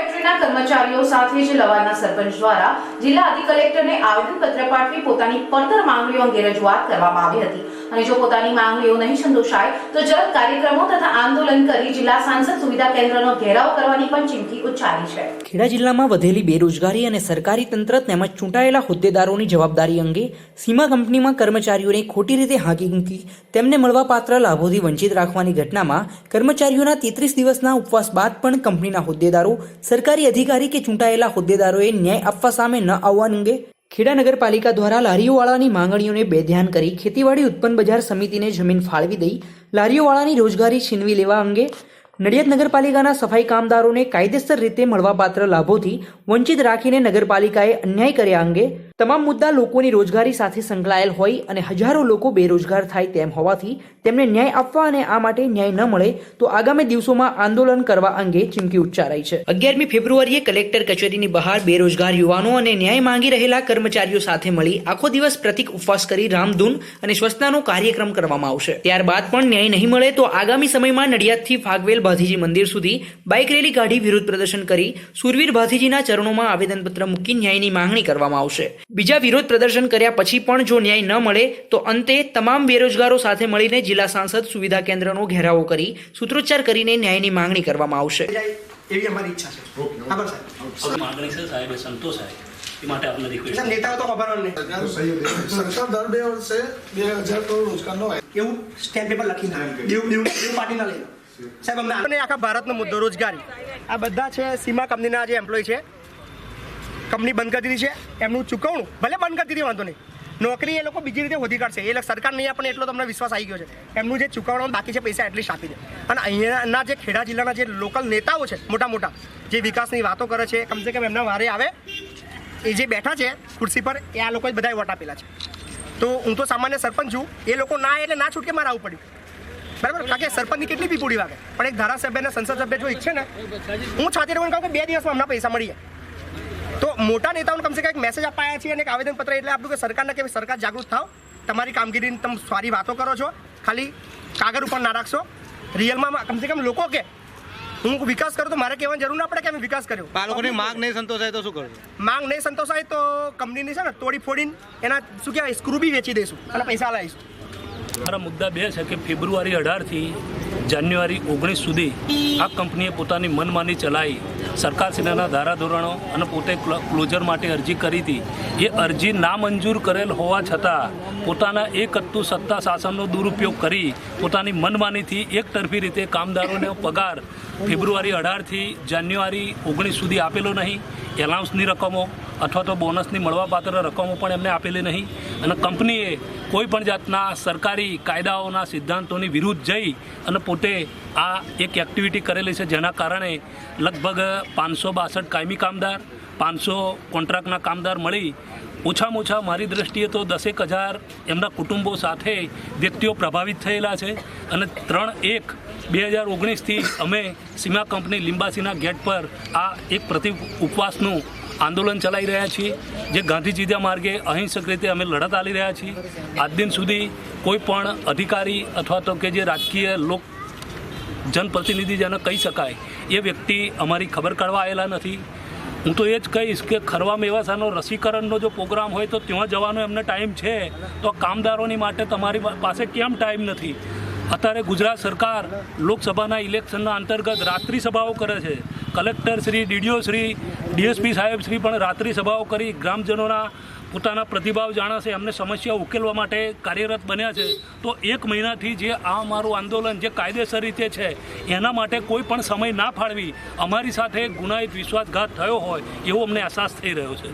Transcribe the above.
ફેક્ટરીના કર્મચારીઓ સાથે જ લવાદના સરપંચ દ્વારા જિલ્લા અધિક કલેક્ટરને આવેદનપત્ર પાઠવી પોતાની પડતર માંગણીઓ અંગે રજૂઆત કરવામાં આવી હતી અને જો પોતાની માંગણીઓ નહીં સંતોષાય તો જલદ કાર્યક્રમો તથા આંદોલન કરી જિલ્લા સાંસદ સુવિધા કેન્દ્રનો ઘેરાવ કરવાની પણ ચીમકી ઉચ્ચારી છે। ખેડા જિલ્લામાં વધેલી બેરોજગારી અને સરકારી તંત્ર તેમજ ચૂંટાયેલા હોદ્દેદારોની જવાબદારી અંગે સીમા કંપનીમાં કર્મચારીઓને ખોટી રીતે હાંકી મૂકી તેમને મળવાપાત્ર લાભોથી વંચિત રાખવાની ઘટનામાં કર્મચારીઓના 33 દિવસના ઉપવાસ બાદ પણ કંપનીના હોદ્દેદારો સરકારી અધિકારી કે ચૂંટાયેલા હોદ્દેદારોએ ન્યાય આપવા સામે ન આવવા અંગે ખેડા નગરપાલિકા દ્વારા લારીઓવાળાની માંગણીઓને બેધ્યાન કરી ખેતીવાડી ઉત્પન્ન બજાર સમિતિને જમીન ફાળવી દઈ લારીઓવાળાની રોજગારી છીનવી લેવા અંગે નડિયાદ નગરપાલિકાના સફાઈ કામદારોને કાયદેસર રીતે મળવાપાત્ર લાભોથી વંચિત રાખીને નગરપાલિકાએ અન્યાય કર્યા અંગે તમામ મુદ્દા લોકોની રોજગારી સાથે સંકળાયેલ હોય અને હજારો લોકો બેરોજગાર થાય તેમ હોવાથી તેમને ન્યાય આપવા અને આ માટે ન્યાય ન મળે તો આગામી દિવસોમાં આંદોલન કરવા અંગે ચીમકી ઉચ્ચારાઈ છે। 11મી ફેબ્રુઆરીએ કલેક્ટર કચેરીની બહાર બેરોજગાર યુવાનો અને ન્યાય માંગી રહેલા કર્મચારીઓ સાથે મળી આખો દિવસ પ્રતિક ઉપવાસ કરી રામધૂન અને સ્વચ્છતાનો કાર્યક્રમ કરવામાં આવશે। ત્યારબાદ પણ ન્યાય નહીં મળે તો આગામી સમયમાં નડિયાદથી ફાગવેલ ભાથીજી મંદિર સુધી બાઇક રેલી કાઢી વિરોધ પ્રદર્શન કરી સુરવીર ભાથીજીના ચરણોમાં આવેદનપત્ર મૂકી ન્યાયની માંગણી કરવામાં આવશે। બીજા વિરોધ પ્રદર્શન કર્યા પછી પણ જો ન્યાય ન મળે તો અંતે તમામ બેરોજગારો સાથે મળીને જિલ્લા સાંસદ સુવિધા કેન્દ્રનો ઘેરાવો કરી સૂત્રોચ્ચાર કરીને ન્યાયની માંગણી કરવામાં આવશે। એવી અમારી ઈચ્છા છે। આભાર સાહેબ। માંગણી છે સાહેબ સંતોષાય એ માટે આપને રિક્વેસ્ટ સાહેબ નેતાઓ તો ખબર નહીં સરકાર દર 2 વર્ષે 2000 કરોડ રોજગારનો એવું સ્ટેમ્પ પેપર લખીને દેવ પાર્ટીના લઈને સાહેબ અમને આખા ભારતનો મુદ્દો રોજગારી આ બધા છે સીમા કંપનીના જે એમ્પ્લોય છે કંપની બંધ કરી દીધી છે એમનું ચૂકવણું ભલે બંધ કરી દીધી વાંધો નહીં નોકરી એ લોકો બીજી રીતે હોધી કાઢશે એ સરકાર નહીં આપણને એટલો તમને વિશ્વાસ આવી ગયો છે એમનું જે ચૂકવણું બાકી છે પૈસા એટલીસ્ટ આપી દે અને અહીંયાના જે ખેડા જિલ્લાના જે લોકલ નેતાઓ છે મોટા મોટા જે વિકાસની વાતો કરે છે કમસે કમ એમના વારે આવે એ જે બેઠા છે ખુરશી પર એ આ લોકોએ બધાએ વોટ આપેલા છે તો હું તો સામાન્ય સરપંચ છું એ લોકો ના એટલે ના છૂટકે મારે આવવું પડ્યું બરાબર કારણ કે સરપંચની કેટલી પીપુડી વાગે પણ એક ધારાસભ્ય અને સંસદ સભ્ય જો ઈચ્છે ને હું છાતી રહીને કહું કે 2 દિવસમાં હમણાં પૈસા મળી જાય તો મોટા નેતાઓને કમસે કમ એક મેસેજ અપાયા છે અને એક આવેદનપત્ર એટલે આપ્યું કે સરકારને કે સરકાર જાગૃત થાવ તમારી કામગીરીની તમે સારી વાતો કરો છો ખાલી કાગળ ઉપર ના રાખશો રિયલમાં કમસે કમ લોકો કે હું વિકાસ કરું તો મારે કહેવાની જરૂર ના પડે કે અમે વિકાસ કર્યો આ લોકોની માંગ નહીં સંતોષાય તો શું કરવું માંગ નહીં સંતોષાય તો કંપનીની છે ને તોડી ફોડીને એના શું કહેવાય સ્ક્રૂ બી વેચી દઈશું અને પૈસા લાવીશું। મારા મુદ્દા બે છે કે ફેબ્રુઆરી 18 થી જાન્યુઆરી 19 સુધી આ કંપનીએ પોતાની મનમાની ચલાવી સરકારશ્રીના ધારાધોરણો અને પોતે ક્લોઝર માટે અરજી કરી હતી એ અરજી નામંજૂર કરેલ હોવા છતાં પોતાના એકતું સત્તા શાસનનો દુરુપયોગ કરી પોતાની મનમાનીથી એકતરફી રીતે કામદારોનો પગાર ફેબ્રુઆરી 18 થી જાન્યુઆરી 19 સુધી આપેલો નહીં એલાઉન્સની રકમો અથવા તો બોનસની મળવાપાત્ર રકમો પણ એમને આપેલી નહીં અને કંપનીએ કોઈ પણ જાતના સરકારી કાયદાઓના સિદ્ધાંતોની વિરુદ્ધ જઈ અને પોતે આ એક એક્ટિવિટી કરેલી છે જેના કારણે લગભગ 562 કાયમી કામદાર 500 કોન્ટ્રાક્ટના કામદાર મળી ઓછામાં ઓછા મારી દૃષ્ટિએ તો 10,000 એમના કુટુંબો સાથે વ્યક્તિઓ પ્રભાવિત થયેલા છે અને 3/1/2019થી અમે સીમા કંપની લિંબાસીના ગેટ પર આ એક પ્રતિ ઉપવાસનું આંદોલન ચલાવી રહ્યા છીએ જે ગાંધીજીના માર્ગે અહિંસક રીતે અમે લડત આલી રહ્યા છીએ। આજ દિન સુધી કોઈ પણ અધિકારી અથવા તો કે જે રાજકીય લોક જનપ્રતિનિધિ જેને કહી શકાય એ વ્યક્તિ અમારી ખબર કાઢવા આવેલા નથી। હું તો એ જ કહીશ કે ખરવા મેવાસાનો રસીકરણનો જો પ્રોગ્રામ હોય તો ત્યાં જવાનો એમને ટાઈમ છે તો કામદારોની માટે તમારી પાસે કેમ ટાઈમ નથી? અત્યારે ગુજરાત સરકાર લોકસભાના ઇલેક્શનના અંતર્ગત રાત્રિ સભાઓ કરે છે। Collector Shri DDO Shri DSP સાહેબ શ્રી પણ રાત્રિ સભાઓ કરી ગ્રામજનોના પોતાના પ્રતિભાવ જાણશે એમને સમસ્યા ઉકેલવા માટે કાર્યરત બન્યા છે। તો 1 મહિનાથી જે આ અમારું આંદોલન જે કાયદેસર રીતે છે એના માટે કોઈ પણ સમય ના ફાળવી અમારી સાથે ગુનાહિત વિશ્વાસઘાત થયો હોય એવો અમને અહેસાસ થઈ રહ્યો છે।